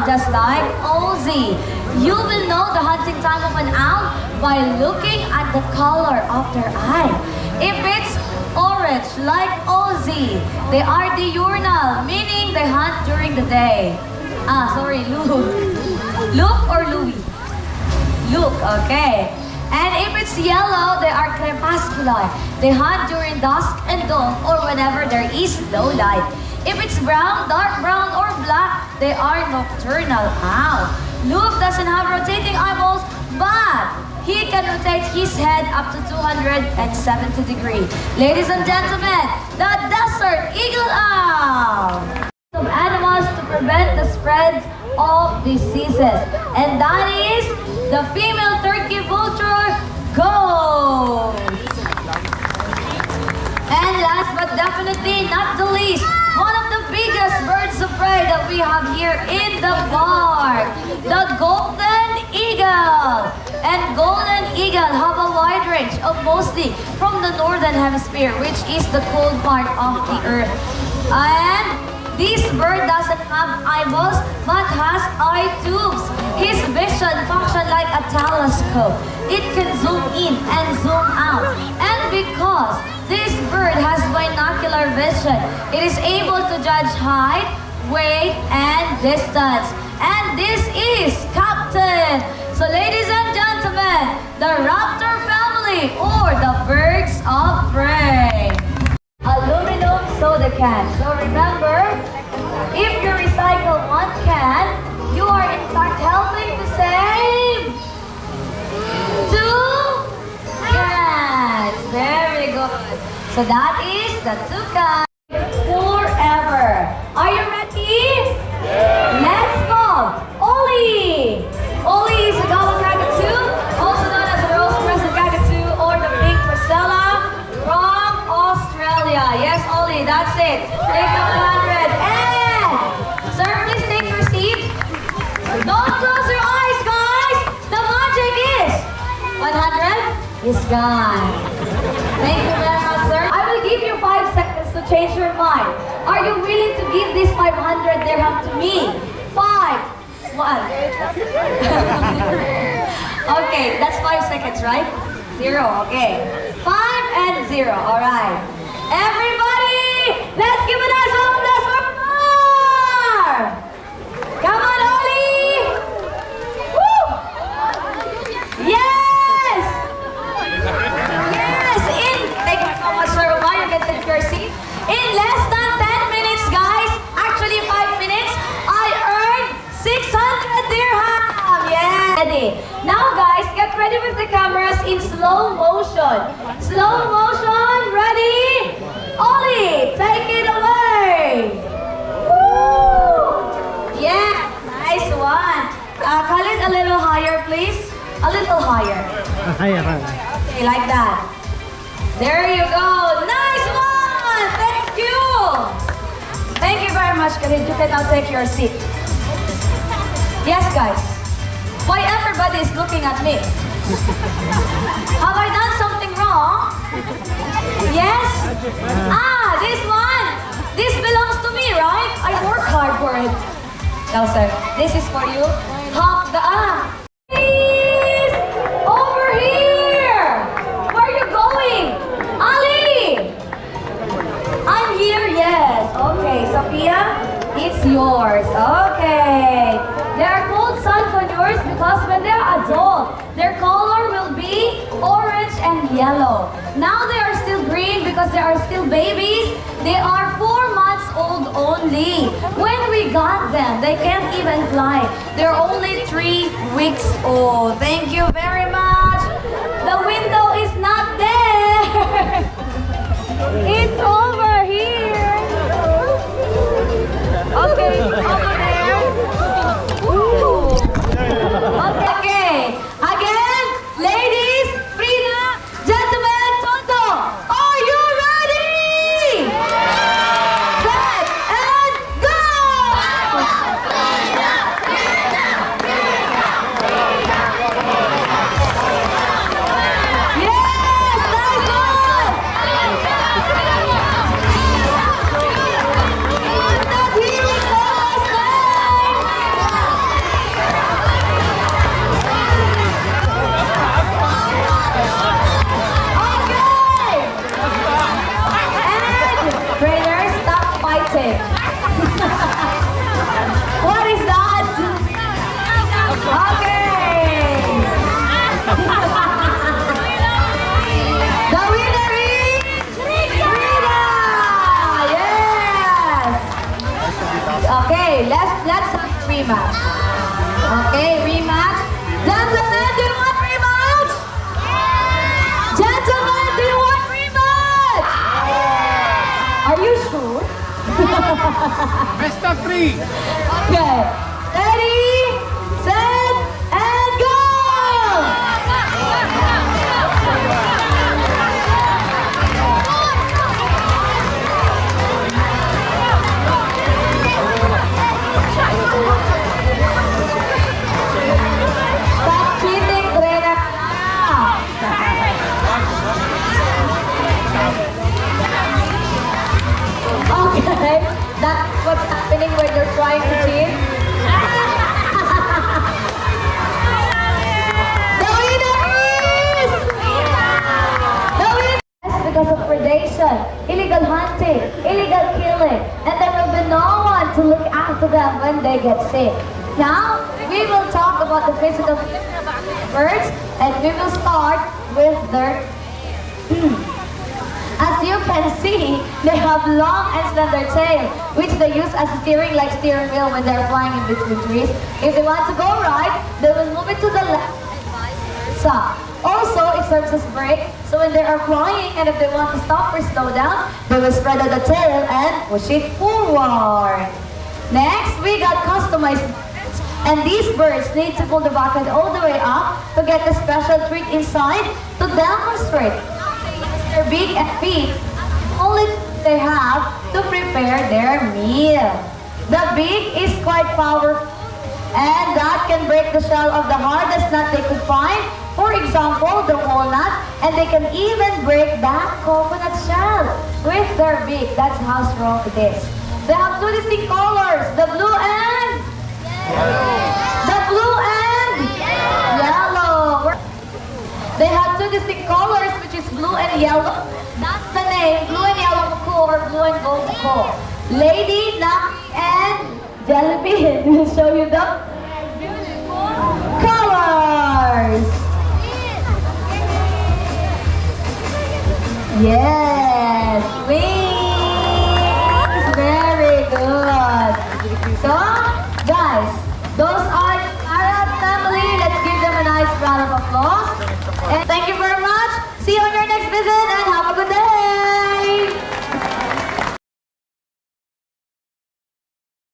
brown, just like Ozzy. You will know the hunting time of an owl by looking at the color of their eye. If it's orange, like Ozzy, they are diurnal, meaning they hunt during the day. Luke. Luke or Louis? Luke, okay. And if it's yellow, they are crepuscular. They hunt during dusk and dawn or whenever there is low light. If it's brown, dark brown, or black, they are nocturnal owl. Luke doesn't have rotating eyeballs, but he can rotate his head up to 270 degrees. Ladies and gentlemen, the desert eagle owl. Of animals to prevent the spread of diseases. And that is the female turkey vulture, goat. And last but definitely not the least, one of the biggest birds of prey that we have here in the park, the golden eagle. And golden eagle have a wide range of mostly from the northern hemisphere, which is the cold part of the earth. And this bird doesn't have eyeballs but has eye tubes. His vision functions like a telescope. It can zoom in and zoom out. And because this bird has binocular vision, it is able to judge height, weight, and distance. And this is Captain. So ladies and gentlemen, the raptor family or the birds of prey. Aluminum soda can. So remember, if you recycle one can, you are in fact helping to save 2 cans. Very good. So that is the 2 cans forever. Are you ready? Yeah. Let's go. Oli. Oli is a golden cockatoo, also known as the rose crescent cockatoo or the pink priscilla from Australia. Yes, Oli, that's it. Take the 100. And, sir, please take your seat. Don't close your eyes, guys. The magic is 100 is gone. Thank you very much, sir. I will give you 5 seconds to change your mind. Are you willing to give this 500 dirham to me? 5. 1. Okay, that's 5 seconds, right? 0, okay. 5 and 0, alright. Everybody, let's give a nice round of applause for Mar! Come on, Oli! Woo! Yes! Yes! Thank you so much, Sir Omar. You can take your seat. In less than 10 minutes, guys, actually 5 minutes, I earned 600 dirham! Yeah! Ready. Now guys, get ready with the cameras in slow motion. Slow motion, ready? Oli, take it away! Woo! Yeah, nice one. Call it a little higher, please. A little higher. Higher. Okay, like that. There you go. Nice one! Thank you! Thank you very much, Khalid. You can now take your seat. Yes, guys. Why everybody is looking at me? Have I done something wrong? Yes? This one. This belongs to me, right? I work hard for it. No, sir. This is for you. Hop the Please! Over here! Where are you going? Ali! I'm here, yes. Okay, Sophia, it's yours. Okay. They are called sunconures because when they are adult, their color will be orange and yellow. Now they are still green because they are still babies. They are 4 months old only. When we got them, they can't even fly. They're only 3 weeks old. Thank you very much. The window is not there. It's over here. Okay, over there. Okay, again, ladies, Frida, gentlemen, Tonto, are you ready? Set and go! Yes, nice one! let's have a rematch. Okay, rematch. Gentlemen, do you want rematch? Gentlemen, do you want rematch? Are you sure? Best of 3. Okay, ready, set, and go! Stop cheating, Greta! Okay, that's what's happening when you're trying to cheat. The winner is! The winner is because of predation, illegal hunting, illegal killing, and there will be no one to look after them when they get sick. Now, we will talk about the physical birds, and we will start with their As you can see, they have long and slender tail, which they use as steering like steering wheel when they're flying in between trees. If they want to go right, they will move it to the left and vice versa. Also, it serves as brake, so when they are flying and if they want to stop or slow down, they will spread out the tail and push it forward. Next, we got customized birds, and these birds need to pull the bucket all the way up to get the special treat inside to demonstrate their beak and feet, only they have to prepare their meal. The beak is quite powerful, and that can break the shell of the hardest nut they could find, for example, the walnut, and they can even break that coconut shell with their beak. That's how strong it is. They have two distinct colors, the blue and the blue and yellow. They have two distinct colors, which is blue and yellow. That's the name, blue and yellow macaw or blue and gold macaw. Lady, Naki, and Jellybean will show you the colors. Yeah.